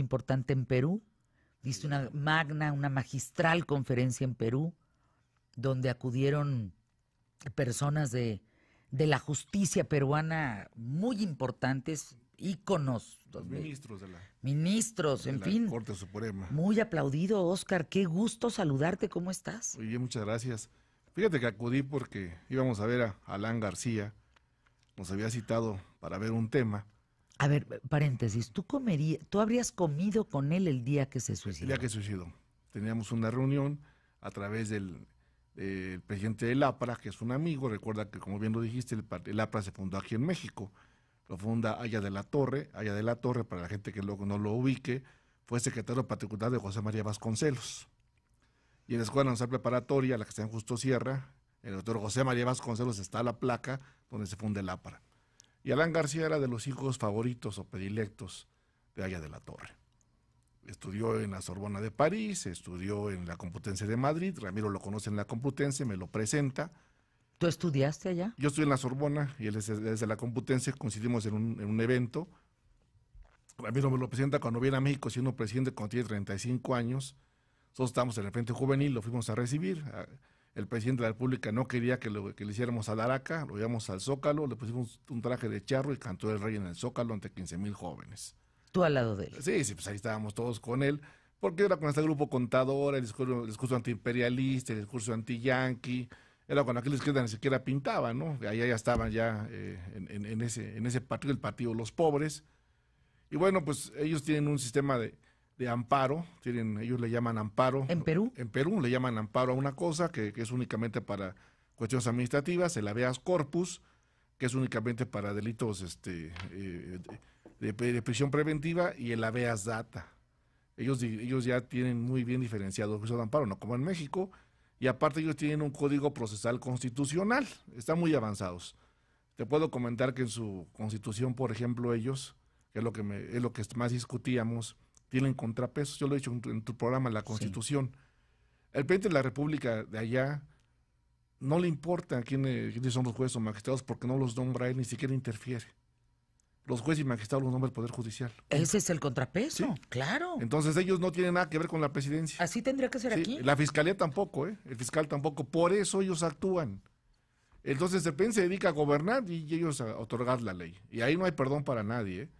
importante en Perú. Diste una magistral conferencia en Perú, donde acudieron personas de la justicia peruana muy importantes, íconos. Los ministros de la, ministros, en fin. Corte Suprema. Muy aplaudido, Óscar. Qué gusto saludarte. ¿Cómo estás? Muy bien, muchas gracias. Fíjate que acudí porque íbamos a ver a Alan García. Nos había citado para ver un tema. A ver, paréntesis, ¿tú habrías comido con él el día que se suicidó? El día que se suicidó. Teníamos una reunión a través del presidente del APRA, que es un amigo. Recuerda que, como bien lo dijiste, el APRA se fundó aquí en México. Lo funda Aya de la Torre. Aya de la Torre, para la gente que luego no lo ubique, fue secretario particular de José María Vasconcelos. Y en la Escuela Nacional Preparatoria, la que está en Justo Sierra, el doctor José María Vasconcelos, está la placa donde se funda el APRA. Y Alan García era de los hijos favoritos o predilectos de Aya de la Torre. Estudió en la Sorbona de París, estudió en la Complutense de Madrid. Ramiro lo conoce en la Complutense, me lo presenta. ¿Tú estudiaste allá? Yo estudié en la Sorbona y él es de la Complutense. Coincidimos en un evento. Ramiro me lo presenta cuando viene a México, siendo presidente cuando tiene 35 años. Nosotros estábamos en el Frente Juvenil, lo fuimos a recibir. El presidente de la República no quería que le hiciéramos a Daraca, lo llevamos al Zócalo, le pusimos un traje de charro y cantó el rey en el Zócalo ante 15,000 jóvenes. ¿Tú al lado de él? Sí, pues ahí estábamos todos con él, porque era con este grupo contador, el discurso antiimperialista, el discurso anti-yanqui, era cuando aquí la izquierda ni siquiera pintaba, ¿no? Allá ya estaban ya en ese partido, el Partido de los Pobres. Y bueno, pues ellos tienen un sistema de amparo, ellos le llaman amparo. ¿En Perú? En Perú le llaman amparo a una cosa que es únicamente para cuestiones administrativas, el habeas corpus, que es únicamente para delitos de prisión preventiva, y el habeas data. Ellos ya tienen muy bien diferenciado el juicio de amparo, no como en México, y aparte ellos tienen un código procesal constitucional, están muy avanzados. Te puedo comentar que en su constitución, por ejemplo, ellos, que es lo que más discutíamos, tienen contrapesos. Yo lo he dicho en tu programa, la Constitución. Sí. El presidente de la República de allá no le importa quiénes son los jueces o magistrados, porque no los nombra él, ni siquiera interfiere. Los jueces y magistrados los nombra el Poder Judicial. Ese es el contrapeso, sí. Claro. Entonces ellos no tienen nada que ver con la presidencia. Así tendría que ser, sí, aquí. La fiscalía tampoco, el fiscal tampoco. Por eso ellos actúan. Entonces el presidente se dedica a gobernar y ellos a otorgar la ley. Y ahí no hay perdón para nadie,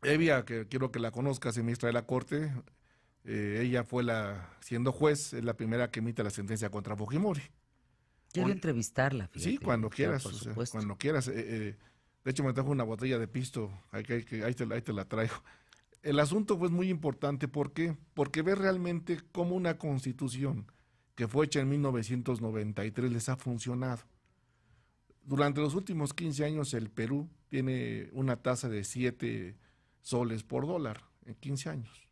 Evia, que quiero que la conozcas, ministra de la Corte, ella fue siendo juez, es la primera que emite la sentencia contra Fujimori. Quiero entrevistarla, fíjate. Sí, cuando quieras, por supuesto. Cuando quieras. De hecho, me trajo una botella de pisto, ahí te la traigo. El asunto fue muy importante, ¿por qué? Porque ves realmente cómo una constitución que fue hecha en 1993 les ha funcionado. Durante los últimos 15 años el Perú tiene una tasa de 7 soles por dólar en 15 años.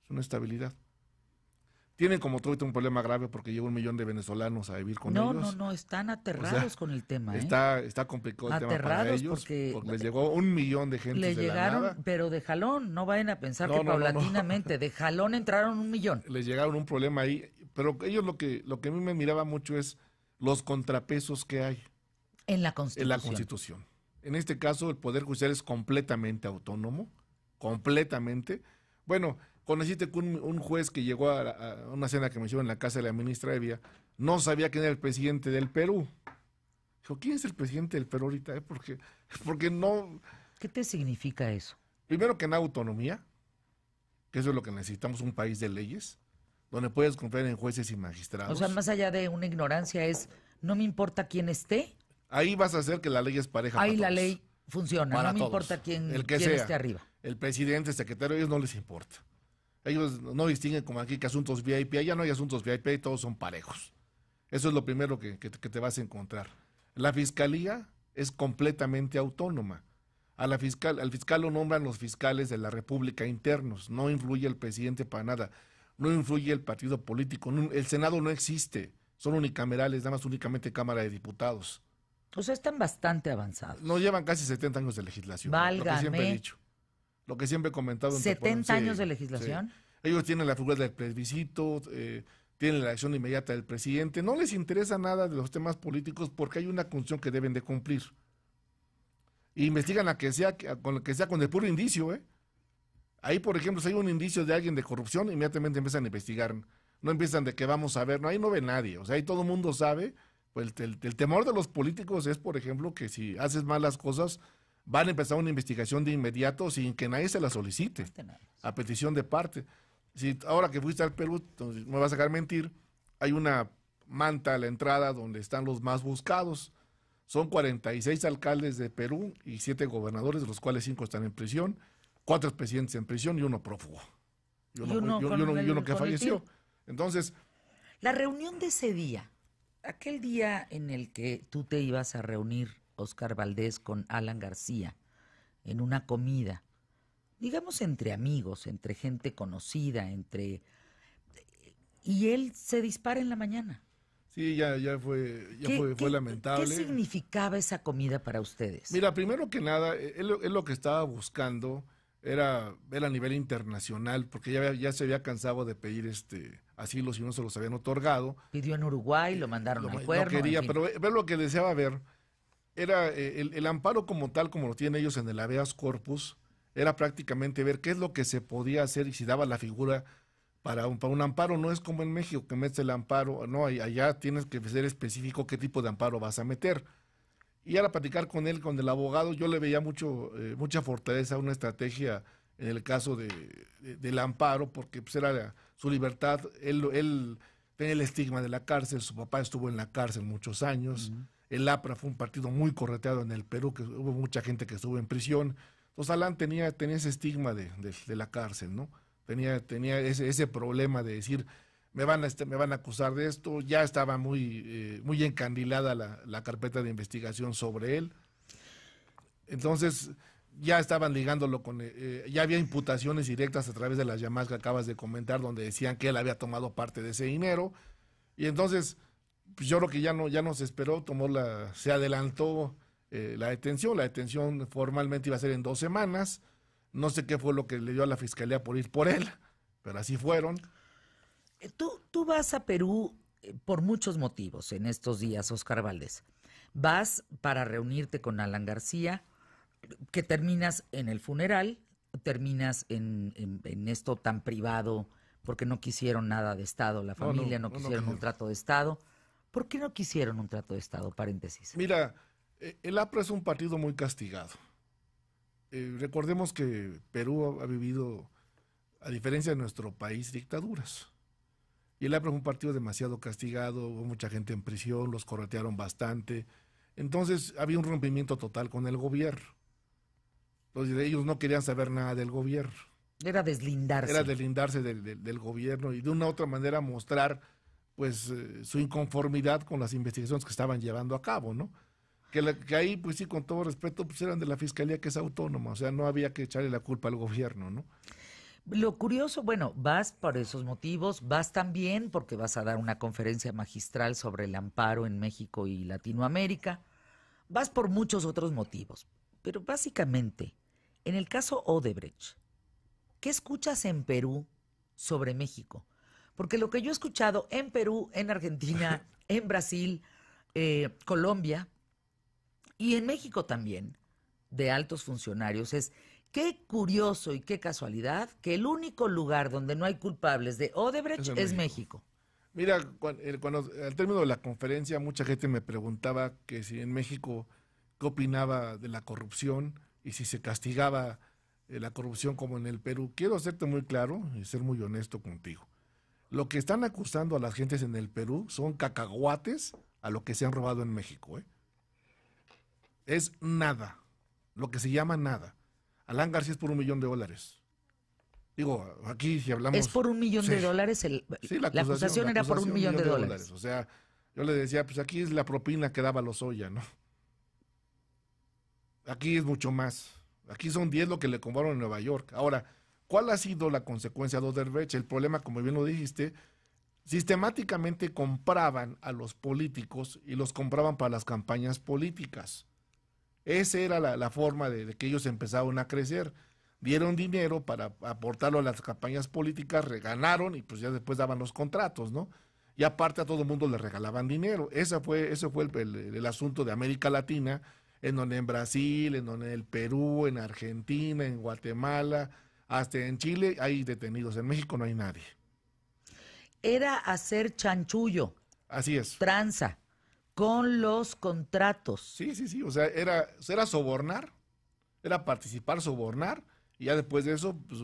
Es una estabilidad. Tienen como todo un problema grave porque llegó 1 millón de venezolanos a vivir con ellos. No, están aterrados con el tema. Está complicado el tema para ellos porque les llegó 1 millón de gente. Le llegaron, pero de jalón, no vayan a pensar que paulatinamente, de jalón entraron 1 millón. Les llegaron un problema ahí, pero ellos lo que a mí me miraba mucho es los contrapesos que hay en la Constitución. En la Constitución. En este caso, el Poder Judicial es completamente autónomo. Completamente. Bueno, conociste que un juez que llegó a una cena que me hicieron en la casa de la ministra Evia, no sabía quién era el presidente del Perú. Dijo, ¿quién es el presidente del Perú ahorita? Porque no... ¿Qué te significa eso? Primero que nada, autonomía, que eso es lo que necesitamos, un país de leyes, donde puedes confiar en jueces y magistrados. O sea, más allá de una ignorancia no me importa quién esté. Ahí vas a hacer que la ley es pareja para todos. Ahí la ley funciona, para no me todos. Importa quién sea, esté arriba. El presidente, el secretario, a ellos no les importa. Ellos no distinguen como aquí que asuntos VIP, allá no hay asuntos VIP, todos son parejos. Eso es lo primero que te vas a encontrar. La fiscalía es completamente autónoma. Al fiscal lo nombran los fiscales de la República internos, no influye el presidente para nada, no influye el partido político, el Senado no existe, son unicamerales, nada más únicamente Cámara de Diputados. O sea, están bastante avanzados. No llevan casi 70 años de legislación. Válgame. Lo que siempre he dicho. Lo que siempre he comentado. 70 años de legislación. Sí. Ellos tienen la figura del plebiscito, tienen la elección inmediata del presidente. No les interesa nada de los temas políticos porque hay una función que deben de cumplir. E investigan con el puro indicio, Ahí, por ejemplo, si hay un indicio de alguien de corrupción, inmediatamente empiezan a investigar. No empiezan de que vamos a ver, no, ahí no ve nadie. O sea, ahí todo el mundo sabe. Pues el temor de los políticos es, por ejemplo, que si haces mal las cosas, van a empezar una investigación de inmediato sin que nadie se la solicite, a petición de parte. Si ahora que fuiste al Perú, entonces, no me vas a dejar mentir, hay una manta a la entrada donde están los más buscados. Son 46 alcaldes de Perú y 7 gobernadores, de los cuales 5 están en prisión, 4 expresidentes en prisión y 1 prófugo. Y uno que falleció. Entonces, la reunión de ese día, aquel día en el que tú te ibas a reunir, Óscar Valdés, con Alan García, en una comida, digamos entre amigos, entre gente conocida, y él se dispara en la mañana. Sí, ya fue lamentable. ¿Qué significaba esa comida para ustedes? Mira, primero que nada, él lo que estaba buscando era ver a nivel internacional, porque ya se había cansado de pedir asilos y no se los habían otorgado. Pidió en Uruguay, lo mandaron al Cuerno. No quería, en fin. pero ver lo que deseaba ver era el amparo como tal, como lo tienen ellos en el habeas corpus, era prácticamente ver qué es lo que se podía hacer y si daba la figura para un amparo. No es como en México que metes el amparo, no, allá tienes que ser específico qué tipo de amparo vas a meter. Y al platicar con él, con el abogado, yo le veía mucha fortaleza, una estrategia en el caso del amparo, porque pues era su libertad. Él tenía el estigma de la cárcel, su papá estuvo en la cárcel muchos años. El APRA fue un partido muy correteado en el Perú, que hubo mucha gente que estuvo en prisión. Entonces Alan tenía ese estigma de la cárcel, ¿no? Tenía ese problema de decir, me van a acusar de esto. Ya estaba muy encandilada la carpeta de investigación sobre él. Entonces ya estaban ligándolo ya había imputaciones directas a través de las llamadas que acabas de comentar, donde decían que él había tomado parte de ese dinero. Y entonces, pues yo creo que ya no se esperó, se adelantó la detención. La detención formalmente iba a ser en 2 semanas. No sé qué fue lo que le dio a la fiscalía por ir por él, pero así fueron. Tú vas a Perú por muchos motivos en estos días, Óscar Valdés. Vas para reunirte con Alan García, que terminas en el funeral, terminas en esto tan privado, porque no quisieron nada de Estado, la familia no quisieron un trato de Estado. ¿Por qué no quisieron un trato de Estado? Paréntesis. Mira, el APRA es un partido muy castigado. Recordemos que Perú ha vivido, a diferencia de nuestro país, dictaduras. Y el APRA es un partido demasiado castigado, hubo mucha gente en prisión, los corretearon bastante. Entonces había un rompimiento total con el gobierno. Entonces ellos no querían saber nada del gobierno. Era deslindarse. Era deslindarse del gobierno y de una u otra manera mostrar pues su inconformidad con las investigaciones que estaban llevando a cabo, ¿no? Que ahí, pues sí, con todo respeto, pues eran de la fiscalía, que es autónoma, o sea, no había que echarle la culpa al gobierno, ¿no? Lo curioso, bueno, vas por esos motivos, vas también porque vas a dar una conferencia magistral sobre el amparo en México y Latinoamérica, vas por muchos otros motivos, pero básicamente, en el caso Odebrecht, ¿qué escuchas en Perú sobre México? Porque lo que yo he escuchado en Perú, en Argentina, en Brasil, Colombia y en México también, de altos funcionarios, es qué curioso y qué casualidad que el único lugar donde no hay culpables de Odebrecht es México. Mira, cuando al término de la conferencia, mucha gente me preguntaba que si en México qué opinaba de la corrupción y si se castigaba la corrupción como en el Perú. Quiero hacerte muy claro y ser muy honesto contigo. Lo que están acusando a las gentes en el Perú son cacahuates a lo que se han robado en México, ¿eh? Es nada, lo que se llama nada. Alan García es por $1 millón. Digo, aquí si hablamos... ¿Es por $1 millón de dólares? Sí, la acusación era por $1 millón de dólares. O sea, yo le decía, pues aquí es la propina que daba Lozoya, ¿no? Aquí es mucho más. Aquí son 10 lo que le compraron en Nueva York. Ahora, ¿cuál ha sido la consecuencia de Odebrecht? El problema, como bien lo dijiste, sistemáticamente compraban a los políticos y los compraban para las campañas políticas. Esa era la forma de que ellos empezaron a crecer. Dieron dinero para aportarlo a las campañas políticas, reganaron y pues ya después daban los contratos, ¿no? Y aparte a todo el mundo le regalaban dinero. Ese fue el asunto de América Latina, en donde en Brasil, en donde en el Perú, en Argentina, en Guatemala, Hasta en Chile hay detenidos, en México no hay nadie. Era hacer chanchullo, Así es. tranza, con los contratos. Sí, o sea, era sobornar, era participar, sobornar, y ya después de eso, pues,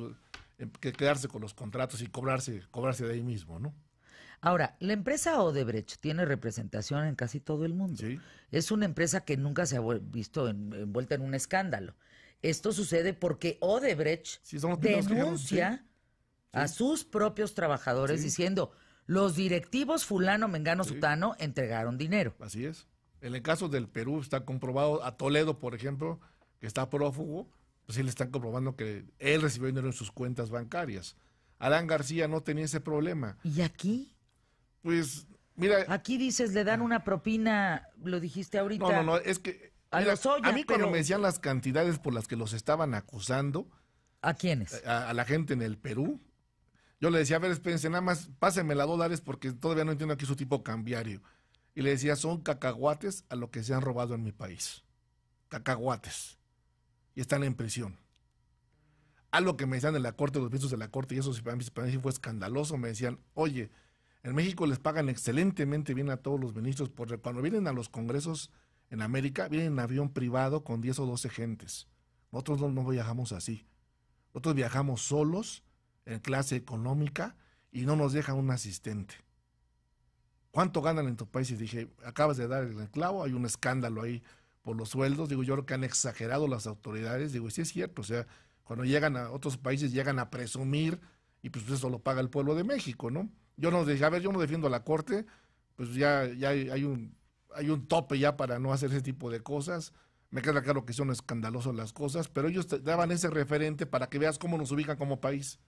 que quedarse con los contratos y cobrarse de ahí mismo, ¿no? Ahora, la empresa Odebrecht tiene representación en casi todo el mundo. Sí. Es una empresa que nunca se ha visto envuelta en un escándalo. Esto sucede porque Odebrecht Sí, son los primeros que dijeron, denuncia a sus propios trabajadores Sí. diciendo, los directivos fulano, mengano, Sí. sutano entregaron dinero. Así es. En el caso del Perú está comprobado, a Toledo, por ejemplo, que está prófugo, pues sí le están comprobando que él recibió dinero en sus cuentas bancarias. Adán García no tenía ese problema. ¿Y aquí? Pues, mira, Aquí dices, le dan una propina, lo dijiste ahorita. no, es que A mira, Lozoya, a mí cuando pero- me decían las cantidades por las que los estaban acusando, ¿A quiénes? a la gente en el Perú, yo le decía, a ver, espérense, nada más pásenme la $2 porque todavía no entiendo aquí su tipo cambiario. Y le decía, son cacahuates a lo que se han robado en mi país. Cacahuates. Y están en prisión. Algo que me decían en la corte, los ministros de la corte, y eso para mí sí fue escandaloso, me decían, oye, en México les pagan excelentemente bien a todos los ministros, porque cuando vienen a los congresos en América, vienen en avión privado con 10 o 12 gentes. Nosotros no viajamos así. Nosotros viajamos solos, en clase económica, y no nos deja un asistente. ¿Cuánto ganan en tu país? Y dije, acabas de dar el clavo, hay un escándalo ahí por los sueldos. Digo, yo creo que han exagerado las autoridades. Digo, y sí es cierto, o sea, cuando llegan a otros países llegan a presumir, y pues eso lo paga el pueblo de México, ¿no? Yo no dije, a ver, yo no defiendo a la Corte, pues ya hay un tope ya para no hacer ese tipo de cosas. Me queda claro que son escandalosas las cosas, pero ellos te daban ese referente para que veas cómo nos ubican como país.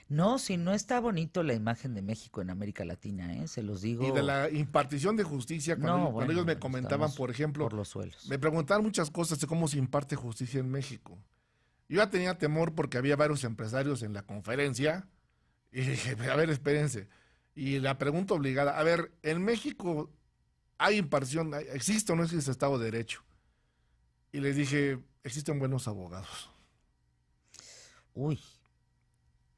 No, si no está bonito la imagen de México en América Latina, ¿eh? Se los digo. Y de la impartición de justicia, cuando ellos me comentaban, estamos por ejemplo, por los suelos. me preguntaban muchas cosas de cómo se imparte justicia en México. Yo ya tenía temor porque había varios empresarios en la conferencia y dije, a ver, espérense. Y la pregunta obligada, a ver, ¿en México hay impartición, existe o no existe Estado de Derecho? Y les dije, existen buenos abogados. Uy,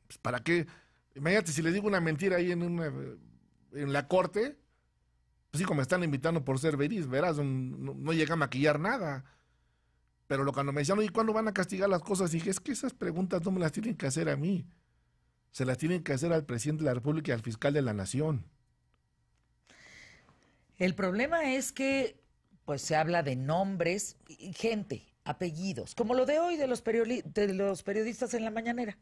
Pues, ¿para qué? Imagínate, si les digo una mentira ahí en la corte, pues sí, como me están invitando por ser veris, verás, no llega a maquillar nada. Pero cuando me decían, oye, ¿cuándo van a castigar las cosas? Dije, es que esas preguntas no me las tienen que hacer a mí. Se las tienen que hacer al presidente de la República y al fiscal de la Nación. el problema es que pues se habla de nombres, y gente, apellidos, como lo de hoy de los periodistas en la mañanera.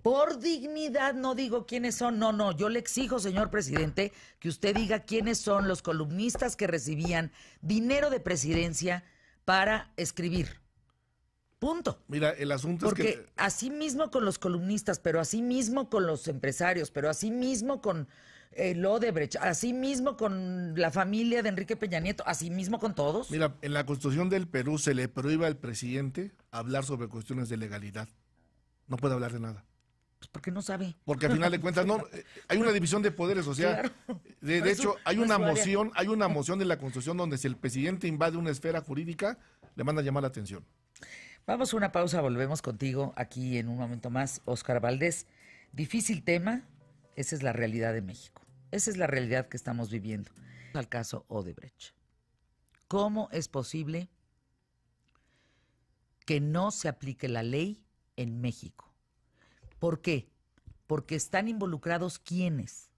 Por dignidad no digo quiénes son, no, yo le exijo, señor presidente, que usted diga quiénes son los columnistas que recibían dinero de presidencia para escribir. Punto. Mira, el asunto Porque es que... así mismo con los columnistas, pero así mismo con los empresarios, pero así mismo con el Odebrecht, así mismo con la familia de Enrique Peña Nieto, así mismo con todos. Mira, en la Constitución del Perú se le prohíbe al presidente hablar sobre cuestiones de legalidad. No puede hablar de nada. Pues porque no sabe. Porque al final de cuentas, no, hay una división de poderes, o sea, Claro. de hecho, hay no es una su área. moción de la Constitución donde si el presidente invade una esfera jurídica, le manda a llamar la atención. Vamos a una pausa, volvemos contigo aquí en un momento más. Óscar Valdés, difícil tema, esa es la realidad de México. Esa es la realidad que estamos viviendo. Al caso Odebrecht. ¿Cómo es posible que no se aplique la ley en México? ¿Por qué? Porque están involucrados ¿quiénes?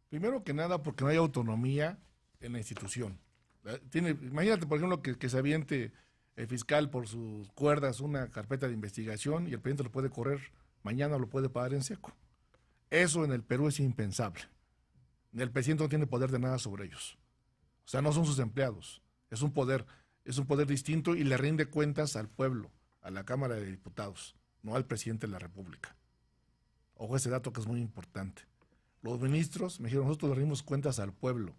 Primero que nada, porque no hay autonomía en la institución. Imagínate, por ejemplo, que se aviente el fiscal por sus cuerdas una carpeta de investigación y el presidente lo puede correr mañana, lo puede pagar en seco. Eso en el Perú es impensable. El presidente no tiene poder de nada sobre ellos. O sea, no son sus empleados. Es un poder distinto y le rinde cuentas al pueblo, a la Cámara de Diputados, no al presidente de la República. Ojo ese dato que es muy importante. Los ministros me dijeron, nosotros le rendimos cuentas al pueblo,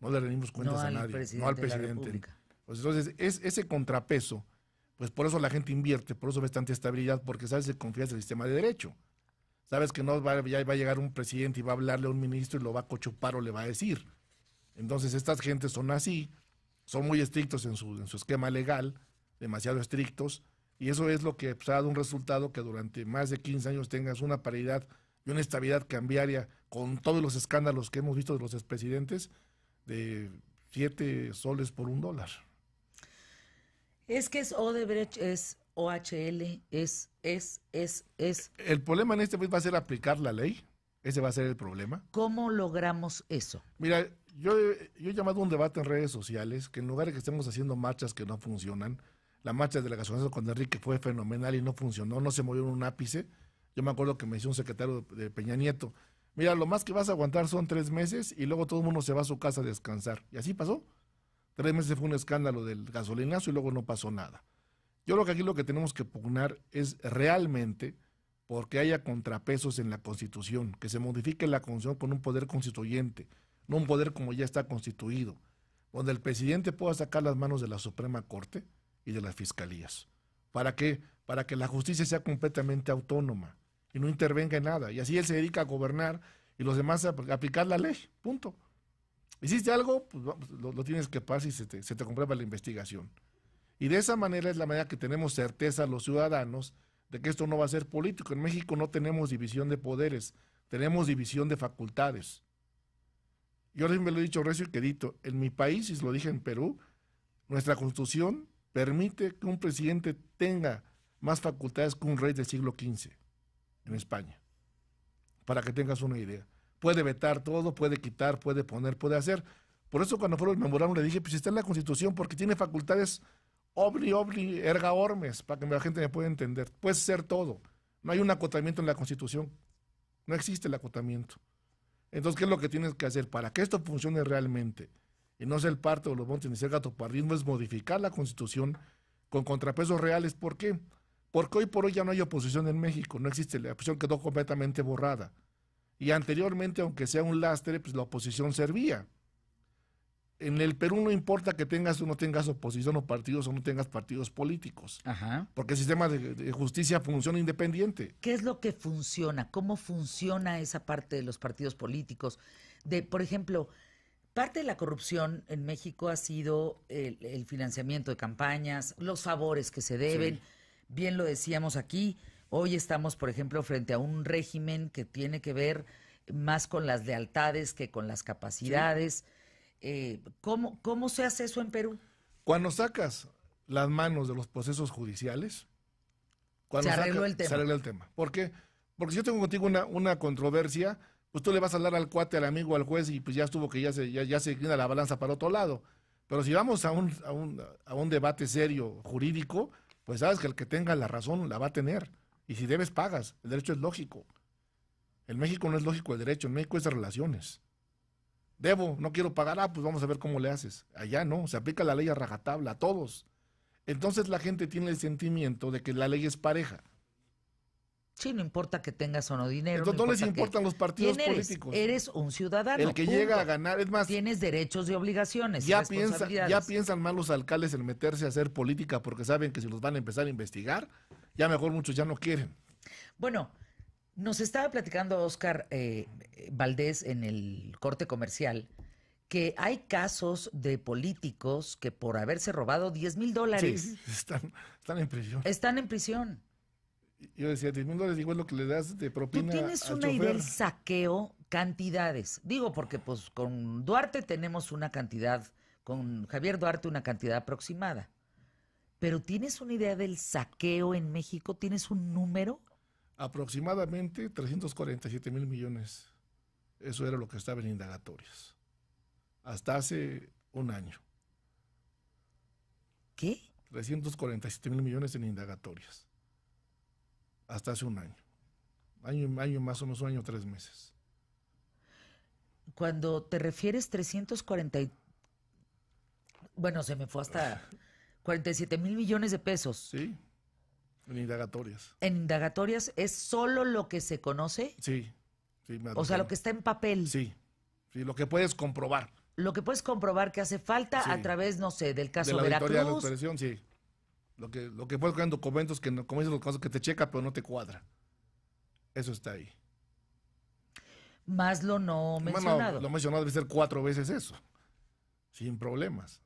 no le rendimos cuentas No a al nadie, presidente no al de la presidente. República. Pues entonces, ese contrapeso, pues por eso la gente invierte, por eso ves tanta estabilidad, porque sabes que confías en el sistema de derecho. Sabes que no ya va a llegar un presidente y va a hablarle a un ministro y lo va a cochupar o le va a decir. Entonces estas gentes son así, son muy estrictos en su esquema legal, demasiado estrictos, Y eso es lo que pues, ha dado un resultado que durante más de 15 años tengas una paridad y una estabilidad cambiaria con todos los escándalos que hemos visto de los expresidentes de 7 soles por $1. Es que es Odebrecht, es OHL, es. El problema en este país va a ser aplicar la ley. Ese va a ser el problema. ¿Cómo logramos eso? Mira, yo he llamado a un debate en redes sociales que en lugar de que estemos haciendo marchas que no funcionan, la marcha de la gasolina con Enrique fue fenomenal y no funcionó, no se movió en un ápice. Yo me acuerdo que me hizo un secretario de Peña Nieto, mira, lo más que vas a aguantar son 3 meses y luego todo el mundo se va a su casa a descansar. Y así pasó. 3 meses fue un escándalo del gasolinazo y luego no pasó nada. Yo creo que aquí lo que tenemos que pugnar es realmente porque haya contrapesos en la Constitución, que se modifique la Constitución con un poder constituyente, no un poder como ya está constituido, donde el presidente pueda sacar las manos de la Suprema Corte y de las fiscalías. ¿Para qué? Para que la justicia sea completamente autónoma y no intervenga en nada. Y así él se dedica a gobernar y los demás a aplicar la ley. Punto. ¿Hiciste algo? Pues lo tienes que pasar y se te comprueba la investigación. Y de esa manera es la manera que tenemos certeza los ciudadanos de que esto no va a ser político. En México no tenemos división de poderes, tenemos división de facultades. Yo siempre lo he dicho recio y quedito, en mi país, y lo dije en Perú, nuestra Constitución permite que un presidente tenga más facultades que un rey del siglo XV en España, para que tengas una idea. Puede vetar todo, puede quitar, puede poner, puede hacer. Por eso cuando fueron el memorándum le dije, pues está en la Constitución, porque tiene facultades obli, erga ormes, para que la gente me pueda entender. Puede ser todo. No hay un acotamiento en la Constitución. No existe el acotamiento. Entonces, ¿qué es lo que tienes que hacer? Para que esto funcione realmente, y no sea el parto de los montes ni ser gatopardismo, es modificar la Constitución con contrapesos reales. ¿Por qué? Porque hoy por hoy ya no hay oposición en México. No existe, la oposición quedó completamente borrada. Y anteriormente, aunque sea un lastre, pues la oposición servía. En el Perú no importa que tengas o no tengas oposición o partidos o no tengas partidos políticos. Ajá. Porque el sistema de justicia funciona independiente. ¿Qué es lo que funciona? ¿Cómo funciona esa parte de los partidos políticos? Por ejemplo, parte de la corrupción en México ha sido el financiamiento de campañas, los favores que se deben. Sí. Bien lo decíamos aquí, hoy estamos, por ejemplo, frente a un régimen que tiene que ver más con las lealtades que con las capacidades. Sí. ¿Cómo se hace eso en Perú? Cuando sacas las manos de los procesos judiciales, se arregló el tema. Se arregla el tema. ¿Por qué? Porque si yo tengo contigo una controversia, pues tú le vas a hablar al cuate, al amigo, al juez, y pues ya estuvo que ya se inclina la balanza para otro lado. Pero si vamos a un debate serio, jurídico, pues sabes que el que tenga la razón la va a tener. Y si debes, pagas. El derecho es lógico. En México no es lógico el derecho, en México es de relaciones. Debo, no quiero pagar, pues vamos a ver cómo le haces. Allá no, se aplica la ley a rajatabla, a todos. Entonces la gente tiene el sentimiento de que la ley es pareja. Sí, no importa que tengas o no dinero. Entonces no les importan los partidos políticos. Eres un ciudadano. El que llega a ganar, es más. Tienes derechos y obligaciones. Ya piensan mal los alcaldes en meterse a hacer política porque saben que si los van a empezar a investigar, ya mejor muchos ya no quieren. Bueno, nos estaba platicando Oscar Valdés en el corte comercial que hay casos de políticos que por haberse robado $10,000. Sí, están en prisión. Están en prisión. Yo decía, $10,000 digo es lo que le das de propina. ¿Tú tienes una idea del saqueo? Cantidades. Digo, porque pues con Duarte tenemos una cantidad, con Javier Duarte una cantidad aproximada. Pero ¿tienes una idea del saqueo en México? ¿Tienes un número? Aproximadamente 347,000 millones. Eso era lo que estaba en indagatorias. Hasta hace un año. ¿Qué? 347,000 millones en indagatorias. Hasta hace un año. Año más o menos, un año, 3 meses. Cuando te refieres 340... Bueno, se me fue hasta 47,000 millones de pesos. Sí, en indagatorias. ¿En indagatorias es solo lo que se conoce? Sí. O sea, lo que está en papel. Sí, lo que puedes comprobar. Lo que puedes comprobar que hace falta a través, no sé, del caso de la Veracruz. De la sí. Lo que puedes ver en documentos que, como dicen los casos, que te checa pero no te cuadra. Eso está ahí. Más lo no mencionado. Lo mencionado debe ser 4 veces eso. Sin problemas.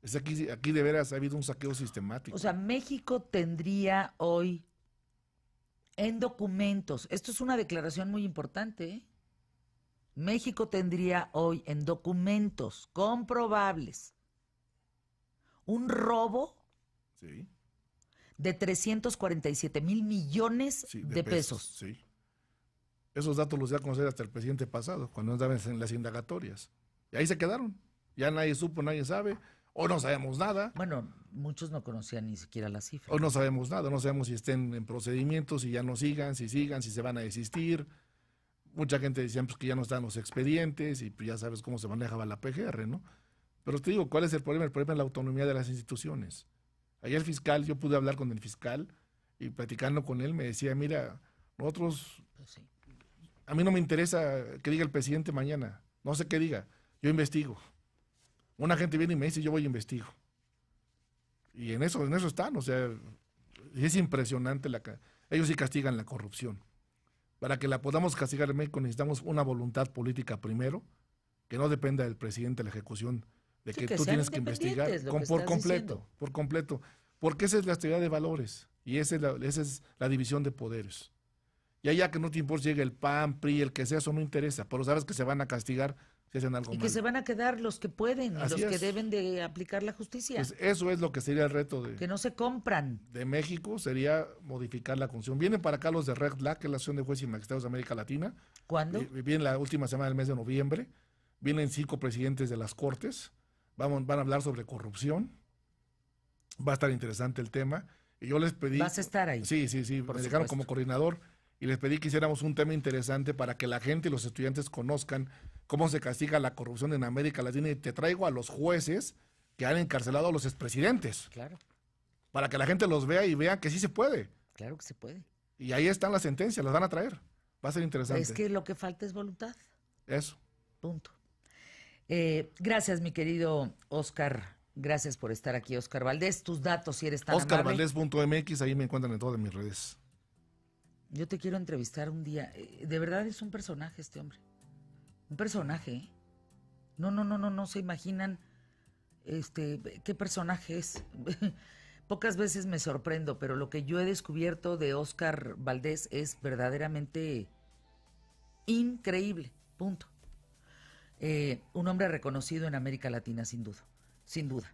Es aquí de veras ha habido un saqueo sistemático. O sea, México tendría hoy en documentos, esto es una declaración muy importante, ¿eh? México tendría hoy en documentos comprobables un robo Sí, de 347,000 millones sí, de pesos. Sí. Esos datos los dio a conocer hasta el presidente pasado, cuando andaban en las indagatorias. Y ahí se quedaron. Ya nadie supo, nadie sabe. O no sabemos nada. Bueno, muchos no conocían ni siquiera la cifra. O no sabemos nada. No sabemos si estén en procedimientos, si ya no sigan, si se van a desistir. Mucha gente decía pues, que ya no están los expedientes y pues, ya sabes cómo se manejaba la PGR, ¿no? Pero te digo, ¿cuál es el problema? El problema es la autonomía de las instituciones. Ayer el fiscal, yo pude hablar con el fiscal y platicando con él me decía, mira, nosotros, Pues sí. a mí no me interesa que diga el presidente mañana, no sé qué diga, yo investigo. Una gente viene y me dice, yo voy a investigo. Y en eso están, o sea, es impresionante, ellos sí castigan la corrupción. Para que la podamos castigar en México necesitamos una voluntad política primero, que no dependa del presidente de la ejecución, de Sí, que que tú sean tienes que investigar independientes, lo que por estás completo, diciendo. por completo. Porque esa es la estrategia de valores y esa es la división de poderes. Y allá que no te importa si llega el PAN, PRI, el que sea, eso no interesa, pero sabes que se van a castigar si hacen algo Y mal. que se van a quedar los que pueden y Así los que es. deben de aplicar la justicia. Pues eso es lo que sería el reto Que no se compran. de México, sería modificar la Constitución. Vienen para acá los de REGLA, que es la Asociación de Jueces y Magistrados de América Latina. ¿Cuándo? Vienen la última semana del mes de noviembre. Vienen 5 presidentes de las Cortes. Van a hablar sobre corrupción. Va a estar interesante el tema. Y yo les pedí... Vas a estar ahí. Sí, me dejaron como coordinador y les pedí que hiciéramos un tema interesante para que la gente y los estudiantes conozcan cómo se castiga la corrupción en América Latina. Y te traigo a los jueces que han encarcelado a los expresidentes. Claro, Para que la gente los vea y vea que sí se puede. claro que se puede. Y ahí están las sentencias, las van a traer. Va a ser interesante. Es que lo que falta es voluntad. Eso. Punto. Gracias, mi querido Oscar. Gracias por estar aquí, Oscar Valdés. Tus datos, si eres tan amable. OscarValdez.mx, ahí me encuentran en todas mis redes. Yo te quiero entrevistar un día. De verdad es un personaje este hombre. Un personaje, ¿eh? No se imaginan qué personaje es. Pocas veces me sorprendo, pero lo que yo he descubierto de Oscar Valdés es verdaderamente increíble. Punto. Un hombre reconocido en América Latina, sin duda. Sin duda.